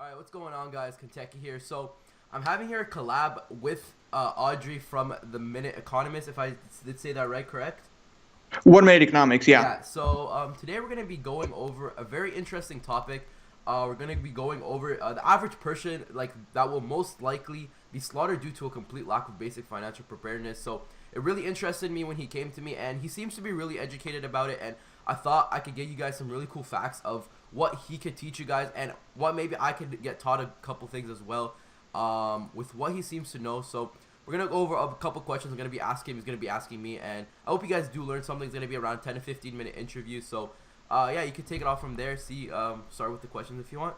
All right, what's going on, guys? Kentucky here. So, I'm having here a collab with Audrey from the Minute Economist. If I did say that right, correct? One minute economics, yeah. Yeah. So, today we're gonna be going over a very interesting topic. We're gonna be going over the average person, like that will most likely be slaughtered due to a complete lack of basic financial preparedness. So, it really interested me when he came to me, and he seems to be really educated about it. And I thought I could give you guys some really cool facts of what he could teach you guys, and what maybe I could get taught a couple things as well, with what he seems to know. So we're gonna go over a couple questions. I'm gonna be asking him. He's gonna be asking me, and I hope you guys do learn something. It's gonna be around 10 to 15 minute interview. So yeah, you can take it off from there. See, start with the questions if you want.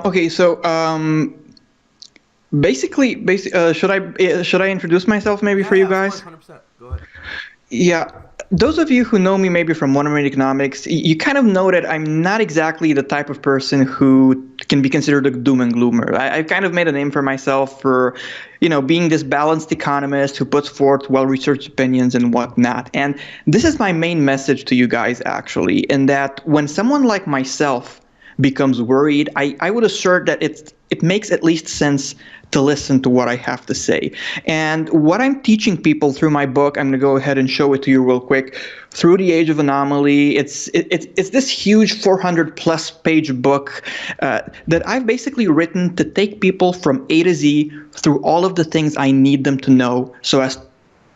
Okay, so should I introduce myself maybe Yeah, for you yeah, of course, guys? 100%. Go ahead. Yeah, those of you who know me maybe from One Minute Economics, you kind of know that I'm not exactly the type of person who can be considered a doom and gloomer. I've kind of made a name for myself for, being this balanced economist who puts forth well-researched opinions and whatnot. And this is my main message to you guys, actually, in that when someone like myself becomes worried, I would assert that it makes at least sense to listen to what I have to say. And what I'm teaching people through my book, I'm going to go ahead and show it to you real quick. Through the Age of Anomaly, it's this huge 400 plus page book that I've basically written to take people from A to Z through all of the things I need them to know so as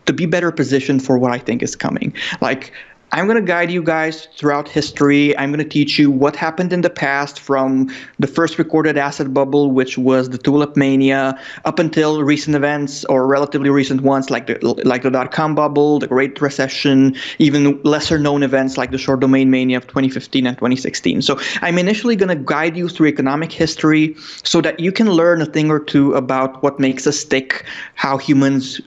to be better positioned for what I think is coming. Like, I'm going to guide you guys throughout history. I'm going to teach you what happened in the past from the first recorded asset bubble, which was the tulip mania, up until recent events or relatively recent ones like the dot-com bubble, the Great Recession, even lesser known events like the short domain mania of 2015 and 2016. So I'm initially going to guide you through economic history so that you can learn a thing or two about what makes us tick, how humans,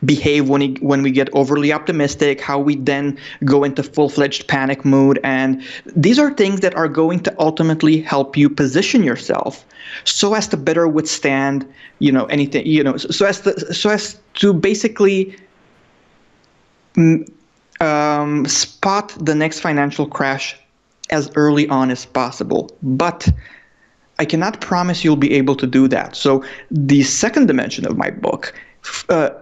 behave when we get overly optimistic, how we then go into full-fledged panic mode. And these are things that are going to ultimately help you position yourself so as to better withstand, anything, so as to basically spot the next financial crash as early on as possible. But I cannot promise you'll be able to do that. So the second dimension of my book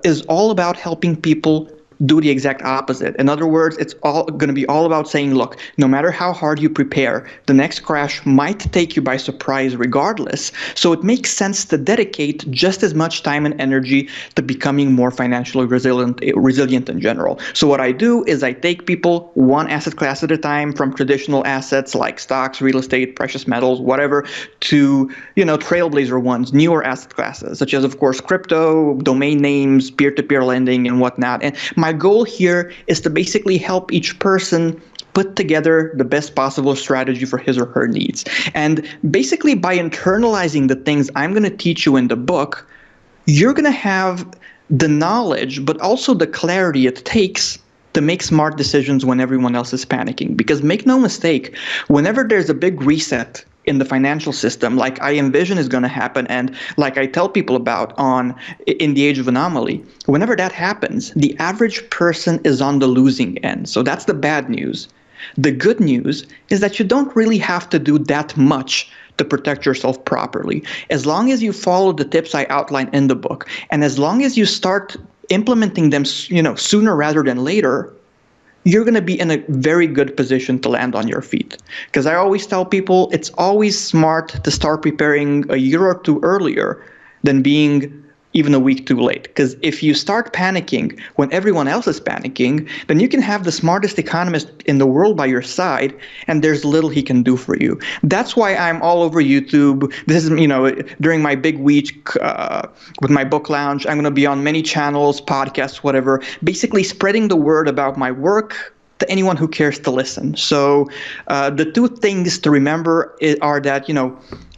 is all about helping people do the exact opposite. In other words, it's all going to be all about saying, look, no matter how hard you prepare, the next crash might take you by surprise regardless. So it makes sense to dedicate just as much time and energy to becoming more financially resilient in general. So what I do is I take people one asset class at a time, from traditional assets like stocks, real estate, precious metals, whatever, to, trailblazer ones, newer asset classes, such as, of course, crypto, domain names, peer-to-peer lending, and whatnot. And my goal here is to basically help each person put together the best possible strategy for his or her needs. And basically, by internalizing the things I'm going to teach you in the book, you're going to have the knowledge, but also the clarity it takes to make smart decisions when everyone else is panicking. Because make no mistake, whenever there's a big reset in the financial system, like I envision is going to happen, and like I tell people about in the Age of Anomaly, whenever that happens, the average person is on the losing end. So that's the bad news. The good news is that you don't really have to do that much to protect yourself properly. As long as you follow the tips I outline in the book, and as long as you start implementing them, sooner rather than later, you're going to be in a very good position to land on your feet. Because I always tell people it's always smart to start preparing a year or two earlier than being even a week too late. Because if you start panicking when everyone else is panicking, then you can have the smartest economist in the world by your side, and there's little he can do for you. That's why I'm all over YouTube. This is, during my big week with my book lounge, I'm going to be on many channels, podcasts, whatever, basically spreading the word about my work to anyone who cares to listen. So the two things to remember are that,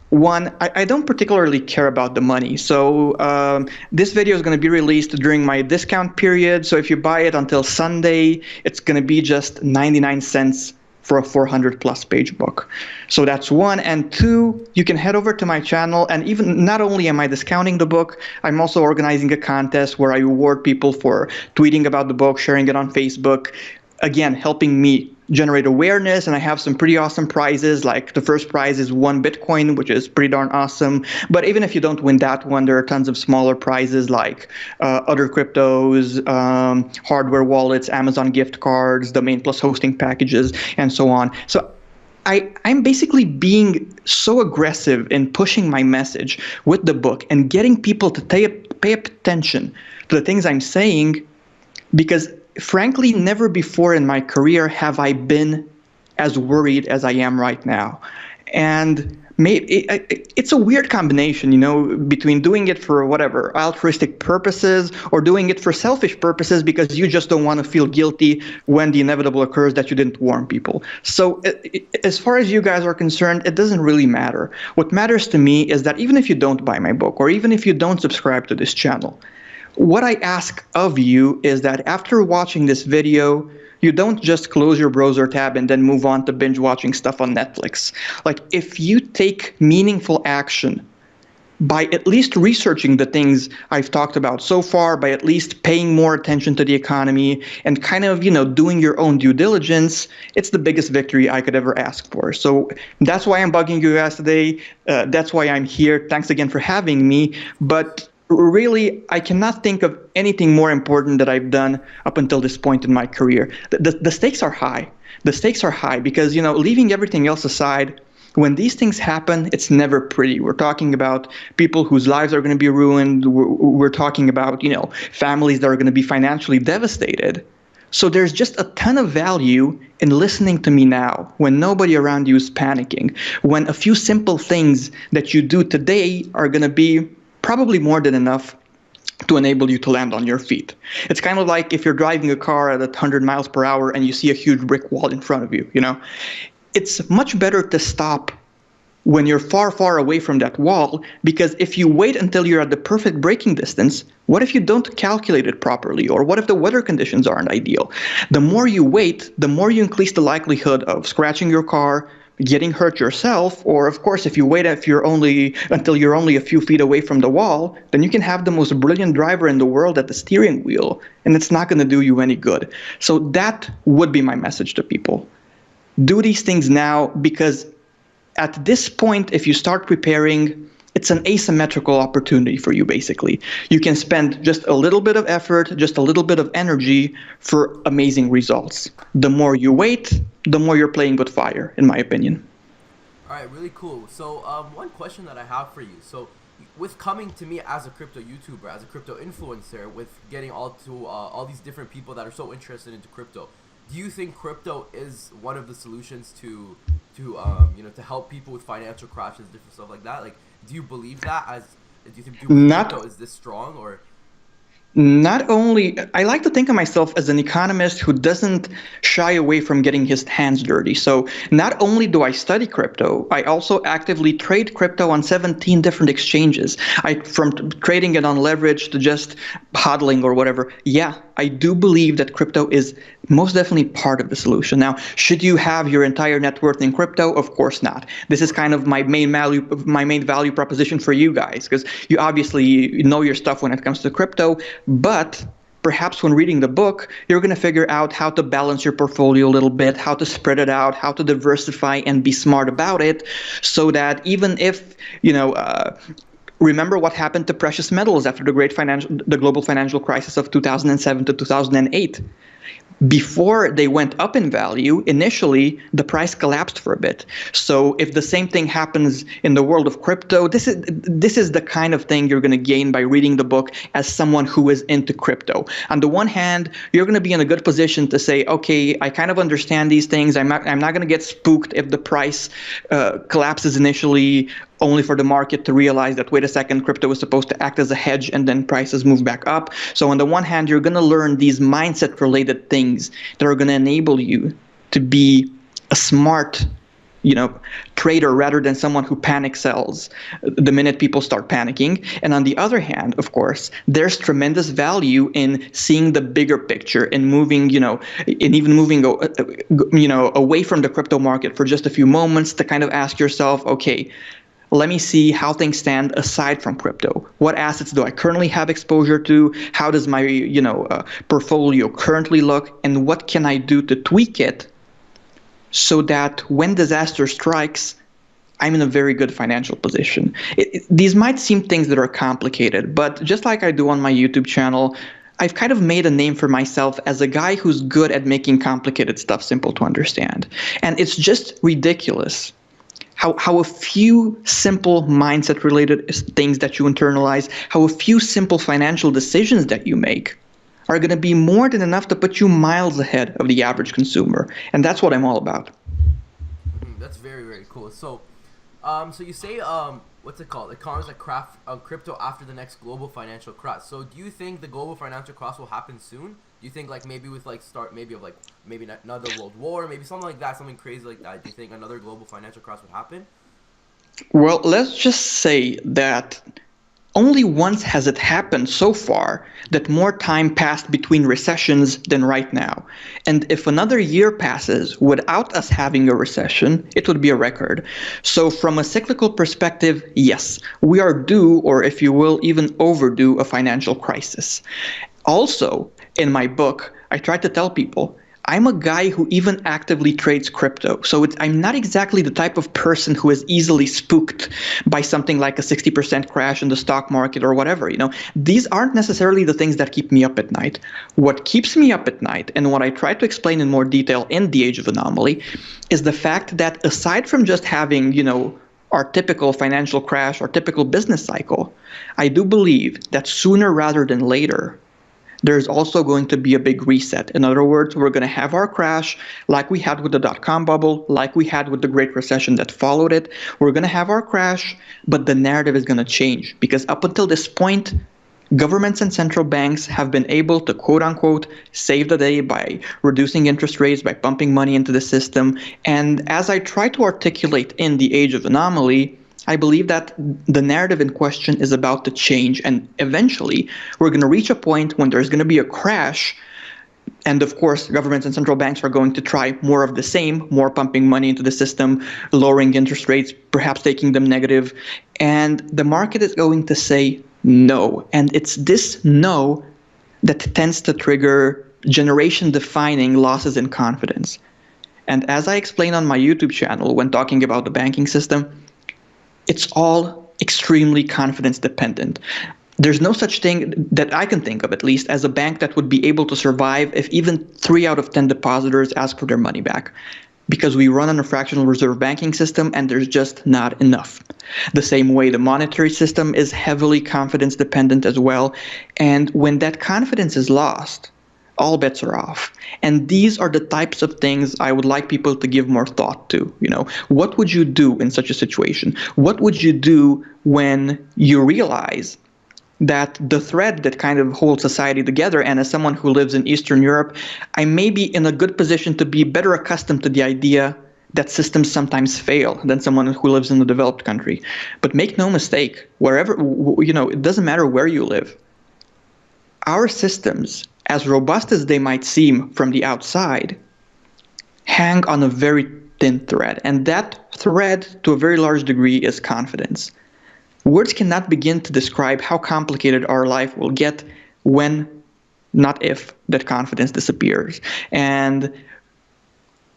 one, I don't particularly care about the money. So this video is going to be released during my discount period. So if you buy it until Sunday, it's going to be just 99 cents for a 400 plus page book. So that's one. And two, you can head over to my channel, and even not only am I discounting the book, I'm also organizing a contest where I reward people for tweeting about the book, sharing it on Facebook, again, helping me generate awareness, and I have some pretty awesome prizes. Like the first prize is 1 Bitcoin, which is pretty darn awesome. But even if you don't win that one, there are tons of smaller prizes like other cryptos, hardware wallets, Amazon gift cards, domain plus hosting packages, and so on. So I'm basically being so aggressive in pushing my message with the book and getting people to pay attention to the things I'm saying, because frankly, never before in my career have I been as worried as I am right now. And it's a weird combination, between doing it for whatever altruistic purposes or doing it for selfish purposes because you just don't want to feel guilty when the inevitable occurs that you didn't warn people. So as far as you guys are concerned, it doesn't really matter. What matters to me is that even if you don't buy my book or even if you don't subscribe to this channel, what I ask of you is that after watching this video, you don't just close your browser tab and then move on to binge watching stuff on Netflix. Like, if you take meaningful action by at least researching the things I've talked about so far, by at least paying more attention to the economy and kind of, doing your own due diligence, it's the biggest victory I could ever ask for. So that's why I'm bugging you guys today. That's why I'm here. Thanks again for having me. But really, I cannot think of anything more important that I've done up until this point in my career. The stakes are high. The stakes are high because, leaving everything else aside, when these things happen, it's never pretty. We're talking about people whose lives are going to be ruined. We're talking about, families that are going to be financially devastated. So there's just a ton of value in listening to me now when nobody around you is panicking, when a few simple things that you do today are going to be probably more than enough to enable you to land on your feet. It's kind of like if you're driving a car at 100 miles per hour and you see a huge brick wall in front of you, It's much better to stop when you're far, far away from that wall, because if you wait until you're at the perfect braking distance, what if you don't calculate it properly? Or what if the weather conditions aren't ideal? The more you wait, the more you increase the likelihood of scratching your car, getting hurt yourself, or of course, if you wait until you're only a few feet away from the wall, then you can have the most brilliant driver in the world at the steering wheel, and it's not going to do you any good. So that would be my message to people. Do these things now, because at this point, if you start preparing, it's an asymmetrical opportunity for you, basically. You can spend just a little bit of effort, just a little bit of energy for amazing results. The more you wait, the more you're playing with fire, in my opinion. All right, really cool. So one question that I have for you. So with coming to me as a crypto YouTuber, as a crypto influencer, with getting all these different people that are so interested into crypto, do you think crypto is one of the solutions to help people with financial crashes, different stuff like that? Like, do you believe that? Do you think crypto is this strong, or? Not only, I like to think of myself as an economist who doesn't shy away from getting his hands dirty. So not only do I study crypto, I also actively trade crypto on 17 different exchanges. From trading it on leverage to just hodling or whatever. Yeah, I do believe that crypto is most definitely part of the solution. Now, should you have your entire net worth in crypto? Of course not. This is kind of my main value proposition for you guys, because you obviously know your stuff when it comes to crypto. But perhaps when reading the book, you're going to figure out how to balance your portfolio a little bit, how to spread it out, how to diversify and be smart about it, so that even if, remember what happened to precious metals after the global financial crisis of 2007 to 2008. Before they went up in value, initially, the price collapsed for a bit. So if the same thing happens in the world of crypto, this is the kind of thing you're going to gain by reading the book as someone who is into crypto. On the one hand, you're going to be in a good position to say, okay, I kind of understand these things. I'm not going to get spooked if the price collapses initially, only for the market to realize that, wait a second, crypto is supposed to act as a hedge and then prices move back up. So on the one hand, you're going to learn these mindset-related things that are going to enable you to be a smart, trader rather than someone who panic sells the minute people start panicking. And on the other hand, of course, there's tremendous value in seeing the bigger picture and moving, away from the crypto market for just a few moments to kind of ask yourself, okay, let me see how things stand aside from crypto. What assets do I currently have exposure to? How does my portfolio currently look? And what can I do to tweak it so that when disaster strikes, I'm in a very good financial position. These might seem things that are complicated, but just like I do on my YouTube channel, I've kind of made a name for myself as a guy who's good at making complicated stuff simple to understand. And it's just ridiculous how a few simple mindset-related things that you internalize, how a few simple financial decisions that you make are going to be more than enough to put you miles ahead of the average consumer. And that's what I'm all about. That's very, very cool. So you say, what's it called? Economists that craft crypto after the next global financial crash. So do you think the global financial crash will happen soon? Do you think like maybe with like maybe another world war, maybe something like that, something crazy like that? Do you think another global financial crash would happen? Well, let's just say that only once has it happened so far that more time passed between recessions than right now. And if another year passes without us having a recession, it would be a record. So from a cyclical perspective, yes, we are due, or if you will, even overdue a financial crisis. Also, in my book, I try to tell people, I'm a guy who even actively trades crypto. So I'm not exactly the type of person who is easily spooked by something like a 60% crash in the stock market or whatever. These aren't necessarily the things that keep me up at night. What keeps me up at night, and what I try to explain in more detail in The Age of Anomaly, is the fact that aside from just having, our typical financial crash or typical business cycle, I do believe that sooner rather than later, there's also going to be a big reset. In other words, we're going to have our crash like we had with the dot-com bubble, like we had with the Great Recession that followed it. We're going to have our crash, but the narrative is going to change because up until this point, governments and central banks have been able to, quote unquote, save the day by reducing interest rates, by pumping money into the system. And as I try to articulate in The Age of Anomaly, I believe that the narrative in question is about to change, and eventually we're going to reach a point when there's going to be a crash, and of course governments and central banks are going to try more of the same, more pumping money into the system, lowering interest rates, perhaps taking them negative, and the market is going to say no. And it's this no that tends to trigger generation-defining losses in confidence. And as I explain on my YouTube channel when talking about the banking system, it's all extremely confidence dependent. There's no such thing that I can think of, at least, as a bank that would be able to survive if even 3 out of 10 depositors ask for their money back. Because we run on a fractional reserve banking system and there's just not enough. The same way the monetary system is heavily confidence dependent as well. And when that confidence is lost, all bets are off. And these are the types of things I would like people to give more thought to. What would you do in such a situation? What would you do when you realize that the thread that kind of holds society together, and as someone who lives in Eastern Europe, I may be in a good position to be better accustomed to the idea that systems sometimes fail than someone who lives in a developed country. But make no mistake, wherever, it doesn't matter where you live. Our systems, as robust as they might seem from the outside, hang on a very thin thread. And that thread, to a very large degree, is confidence. Words cannot begin to describe how complicated our life will get when, not if, that confidence disappears. And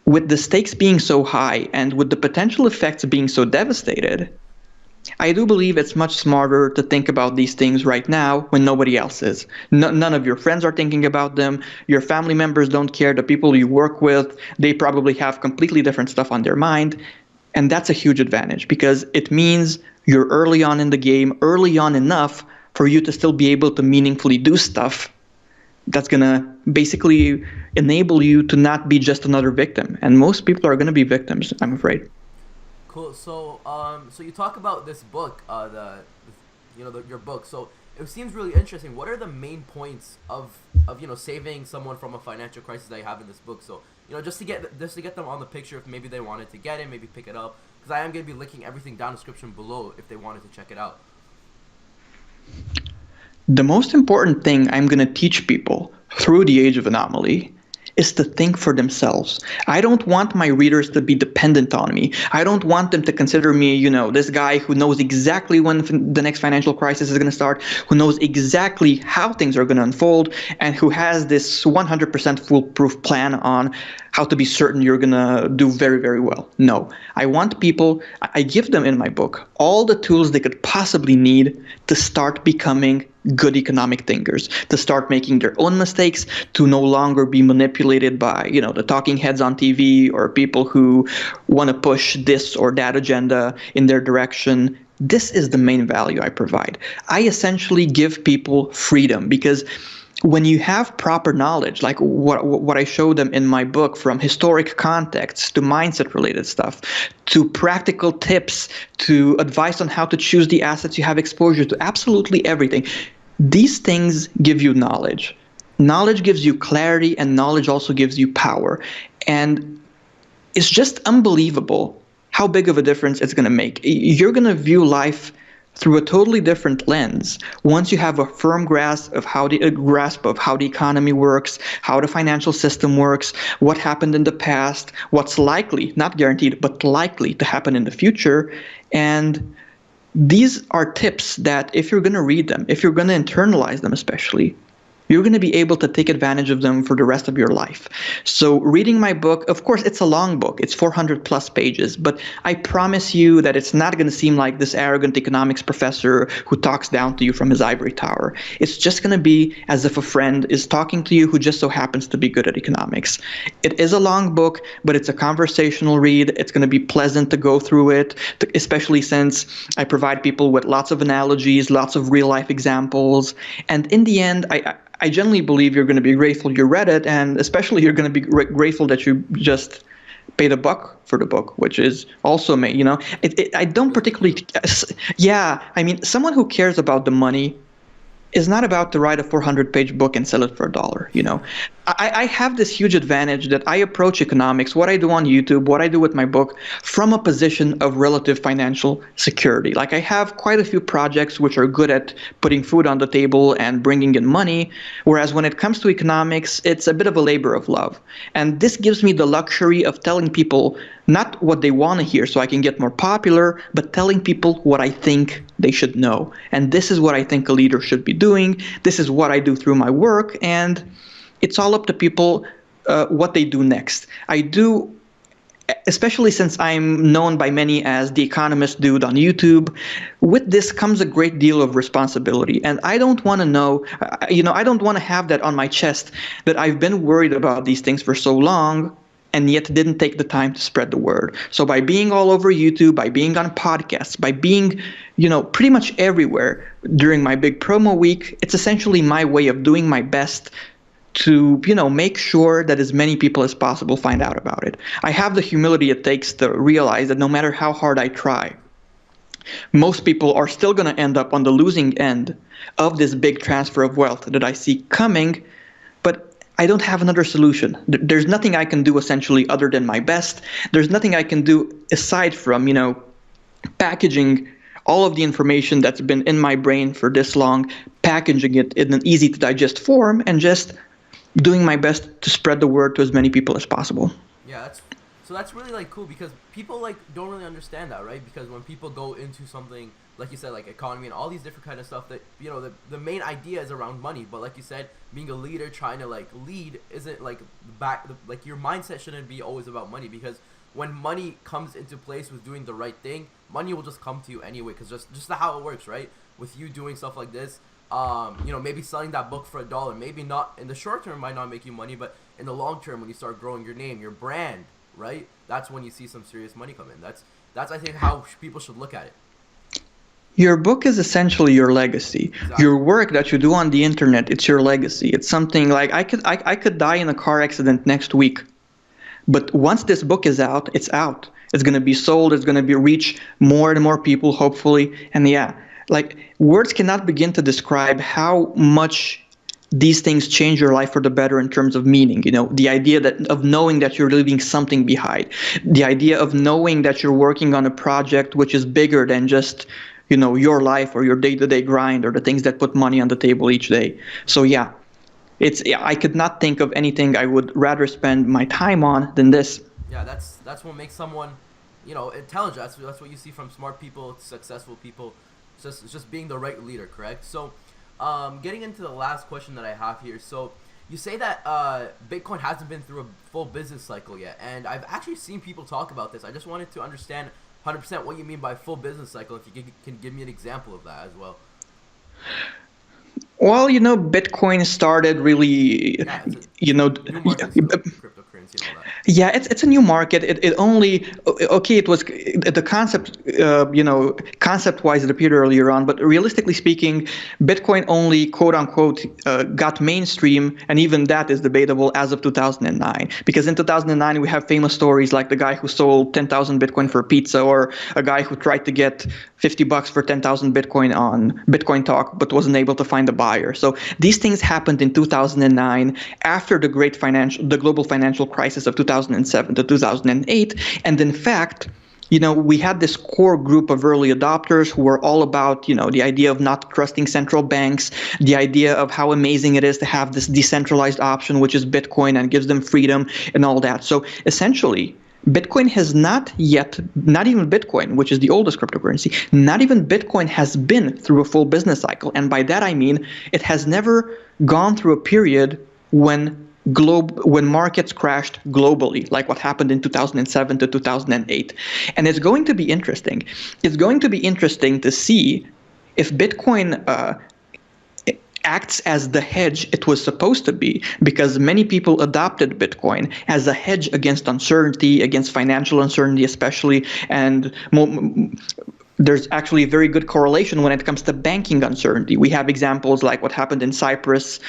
with the stakes being so high and with the potential effects being so devastated, I do believe it's much smarter to think about these things right now when nobody else is. None of your friends are thinking about them. Your family members don't care. The people you work with, they probably have completely different stuff on their mind. And that's a huge advantage because it means you're early on in the game, early on enough for you to still be able to meaningfully do stuff that's going to basically enable you to not be just another victim. And most people are going to be victims, I'm afraid. Cool. So, so you talk about this book, your book. So it seems really interesting. What are the main points of saving someone from a financial crisis that you have in this book? So, just to get them on the picture, if maybe they wanted to get it, maybe pick it up, because I am going to be linking everything down in the description below if they wanted to check it out. The most important thing I'm going to teach people through The Age of Anomaly is to think for themselves. I don't want my readers to be dependent on me. I don't want them to consider me, this guy who knows exactly when the next financial crisis is going to start, who knows exactly how things are going to unfold, and who has this 100% foolproof plan on how to be certain you're going to do very, very well. No, I give them in my book all the tools they could possibly need to start becoming good economic thinkers, to start making their own mistakes, to no longer be manipulated by, the talking heads on TV or people who want to push this or that agenda in their direction. This is the main value I provide. I essentially give people freedom, because when you have proper knowledge, like what I show them in my book, from historic context to mindset-related stuff, to practical tips, to advice on how to choose the assets you have exposure to, absolutely everything. These things give you knowledge. Knowledge gives you clarity, and knowledge also gives you power. And it's just unbelievable how big of a difference it's going to make. You're going to view life through a totally different lens once you have a firm grasp of how the economy works, how the financial system works, what happened in the past, what's likely, not guaranteed, but likely to happen in the future. And these are tips that, if you're going to read them, if you're going to internalize them especially, you're going to be able to take advantage of them for the rest of your life. So reading my book, of course, it's a long book. It's 400 plus pages, but I promise you that it's not going to seem like this arrogant economics professor who talks down to you from his ivory tower. It's just going to be as if a friend is talking to you who just so happens to be good at economics. It is a long book, but it's a conversational read. It's going to be pleasant to go through it, especially since I provide people with lots of analogies, lots of real life examples. And in the end, I generally believe you're going to be grateful you read it, and especially you're going to be grateful that you just paid a buck for the book, which is also me. I don't particularly. Yeah, I mean, someone who cares about the money is not about to write a 400-page book and sell it for $1. I have this huge advantage that I approach economics, what I do on YouTube, what I do with my book, from a position of relative financial security. Like, I have quite a few projects which are good at putting food on the table and bringing in money, whereas when it comes to economics, it's a bit of a labor of love. And this gives me the luxury of telling people not what they want to hear so I can get more popular, but telling people what I think they should know. And this is what I think a leader should be doing. This is what I do through my work, and it's all up to people what they do next. I do, especially since I'm known by many as the economist dude on YouTube, with this comes a great deal of responsibility. And I don't want to know, I don't want to have that on my chest, that I've been worried about these things for so long and yet didn't take the time to spread the word. So by being all over YouTube, by being on podcasts, by being, pretty much everywhere during my big promo week, it's essentially my way of doing my best to, make sure that as many people as possible find out about it. I have the humility it takes to realize that no matter how hard I try, most people are still going to end up on the losing end of this big transfer of wealth that I see coming, but I don't have another solution. There's nothing I can do essentially other than my best. There's nothing I can do aside from, packaging all of the information that's been in my brain for this long, packaging it in an easy to digest form, and just doing my best to spread the word to as many people as possible. Yeah, that's really cool, because people don't really understand that, right? Because when people go into something like you said, like economy and all these different kind of stuff, that the main idea is around money. But like you said, being a leader, trying to lead, isn't your mindset shouldn't be always about money, because when money comes into place with doing the right thing, money will just come to you anyway, because just how it works, right? With you doing stuff like this, maybe selling that book for $1, maybe not in the short term might not make you money, but in the long term, when you start growing your name, your brand, right? That's when you see some serious money come in. That's I think how people should look at it. Your book is essentially your legacy. Exactly. Your work that you do on the internet, it's your legacy. It's something like I could die in a car accident next week, but once this book is out, it's out. It's going to be sold. It's going to reach more and more people, hopefully. And yeah, words cannot begin to describe how much these things change your life for the better in terms of meaning. The idea of knowing that you're leaving something behind, the idea of knowing that you're working on a project which is bigger than just your life or your day-to-day grind or the things that put money on the table each day. So yeah, I could not think of anything I would rather spend my time on than this. Yeah, that's what makes someone, intelligent. That's what you see from smart people, successful people. It's just being the right leader, correct? So, getting into the last question that I have here. So, you say that Bitcoin hasn't been through a full business cycle yet, and I've actually seen people talk about this. I just wanted to understand 100% what you mean by full business cycle. If you can give me an example of that as well. Well, Bitcoin started really, Yeah, it's you know, new market still, cryptocurrency and all that. yeah, it's a new market. It only okay. It was the concept, concept-wise, it appeared earlier on. But realistically speaking, Bitcoin only quote unquote got mainstream, and even that is debatable as of 2009. Because in 2009 we have famous stories like the guy who sold 10,000 Bitcoin for pizza, or a guy who tried to get $50 for 10,000 Bitcoin on Bitcoin Talk, but wasn't able to find a buyer. So these things happened in 2009 after the global financial crisis of 2007 to 2008. And in fact, we had this core group of early adopters who were all about, the idea of not trusting central banks, the idea of how amazing it is to have this decentralized option, which is Bitcoin, and gives them freedom and all that. So essentially, Bitcoin has not even Bitcoin, which is the oldest cryptocurrency, not even Bitcoin has been through a full business cycle. And by that I mean it has never gone through a period when markets crashed globally, like what happened in 2007 to 2008. And it's going to be interesting. It's going to be interesting to see if Bitcoin acts as the hedge it was supposed to be, because many people adopted Bitcoin as a hedge against uncertainty, against financial uncertainty especially, and there's actually a very good correlation when it comes to banking uncertainty. We have examples like what happened in Cyprus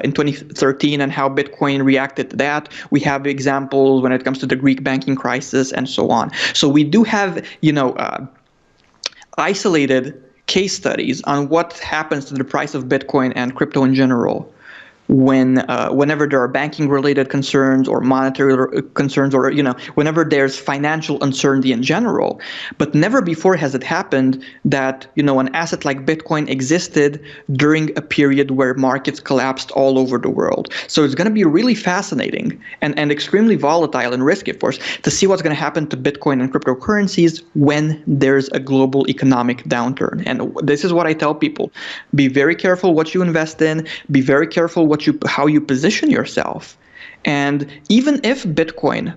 in 2013 and how Bitcoin reacted to that. We have examples when it comes to the Greek banking crisis and so on. So we do have, isolated case studies on what happens to the price of Bitcoin and crypto in general whenever there are banking related concerns or monetary concerns, or whenever there's financial uncertainty in general. But never before has it happened that an asset like Bitcoin existed during a period where markets collapsed all over the world. So it's going to be really fascinating and extremely volatile and risky, of course, to see what's going to happen to Bitcoin and cryptocurrencies when there's a global economic downturn. And this is what I tell people: be very careful what you invest in, be very careful how you position yourself. And even if Bitcoin,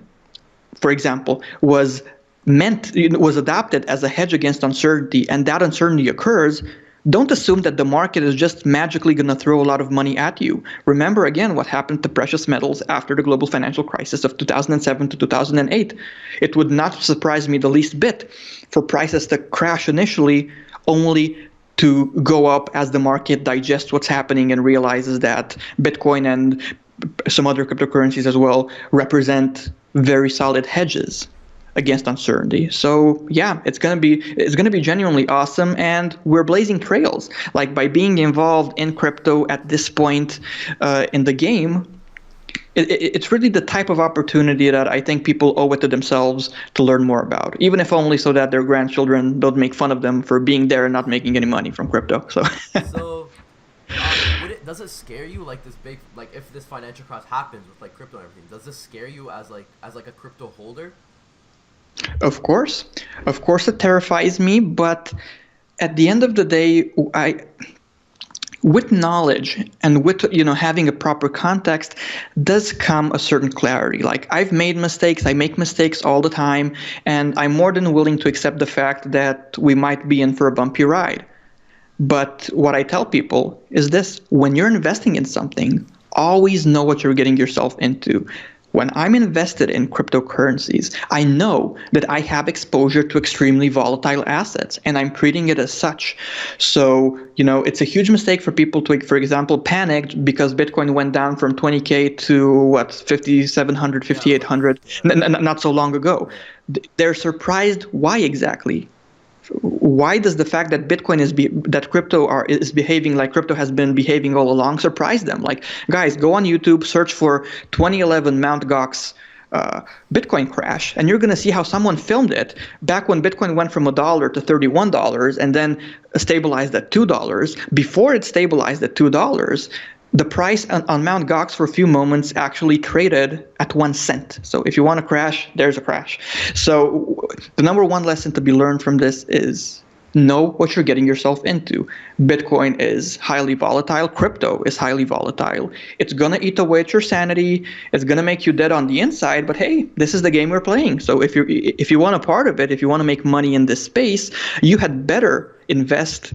for example, was adopted as a hedge against uncertainty, and that uncertainty occurs, don't assume that the market is just magically going to throw a lot of money at you. Remember again what happened to precious metals after the global financial crisis of 2007 to 2008. It would not surprise me the least bit for prices to crash initially, only to go up as the market digests what's happening and realizes that Bitcoin and some other cryptocurrencies as well represent very solid hedges against uncertainty. So yeah, it's gonna be genuinely awesome, and we're blazing trails. Like, by being involved in crypto at this point in the game, it's really the type of opportunity that I think people owe it to themselves to learn more about, even if only so that their grandchildren don't make fun of them for being there and not making any money from crypto. So, does it scare you, like this big, like if this financial crash happens with like crypto and everything? Does this scare you as a crypto holder? Of course, it terrifies me, but at the end of the day, with knowledge and with having a proper context does come a certain clarity. Like, I've made mistakes, I make mistakes all the time, and I'm more than willing to accept the fact that we might be in for a bumpy ride. But what I tell people is this: when you're investing in something, always know what you're getting yourself into. When I'm invested in cryptocurrencies, I know that I have exposure to extremely volatile assets, and I'm treating it as such. So, it's a huge mistake for people to, for example, panic because Bitcoin went down from 20K to 5,700, 5,800 not so long ago. They're surprised. Why exactly? Why does the fact that crypto is behaving like crypto has been behaving all along surprise them? Like, guys, go on YouTube, search for 2011 Mt. Gox Bitcoin crash, and you're going to see how someone filmed it back when Bitcoin went from $1 to $31 and then stabilized at $2. Before it stabilized at $2, the price on Mt. Gox for a few moments actually traded at 1 cent. So if you want to crash, there's a crash. So the number one lesson to be learned from this is know what you're getting yourself into. Bitcoin is highly volatile. Crypto is highly volatile. It's going to eat away at your sanity. It's going to make you dead on the inside. But hey, this is the game we're playing. So if you want a part of it, if you want to make money in this space, you had better invest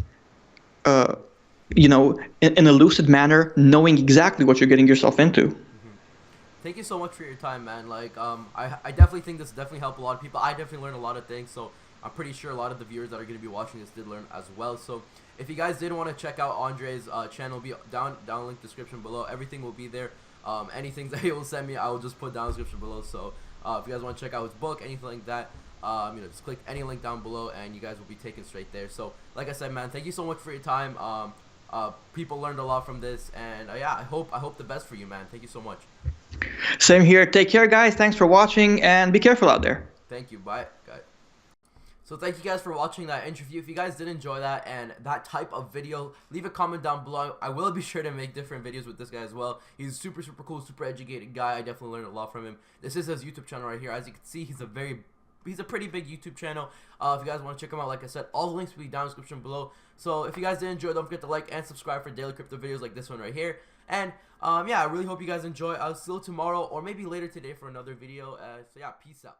in a lucid manner, knowing exactly what you're getting yourself into. Thank you so much for your time, man. Like, I definitely think this definitely helped a lot of people. I definitely learned a lot of things, so I'm pretty sure a lot of the viewers that are going to be watching this did learn as well. So if you guys did want to check out Andrei's channel, be down link description below. Everything will be there. Anything that he will send me, I will just put down description below. So if you guys want to check out his book, anything like that, just click any link down below, and you guys will be taken straight there. So like I said, man, thank you so much for your time. People learned a lot from this, and yeah, I hope the best for you, man. Thank you so much. Same here. Take care, guys. Thanks for watching, and be careful out there. Thank you. Bye, guys. So thank you guys for watching that interview. If you guys did enjoy that and that type of video, leave a comment down below. I will be sure to make different videos with this guy as well. He's super cool, super educated guy. I definitely learned a lot from him. This is his YouTube channel right here. As you can see, he's a pretty big YouTube channel. If you guys want to check him out, like I said, all the links will be down in the description below. So if you guys did enjoy, don't forget to like and subscribe for daily crypto videos like this one right here. And yeah, I really hope you guys enjoy. I'll see you tomorrow or maybe later today for another video. So yeah, peace out.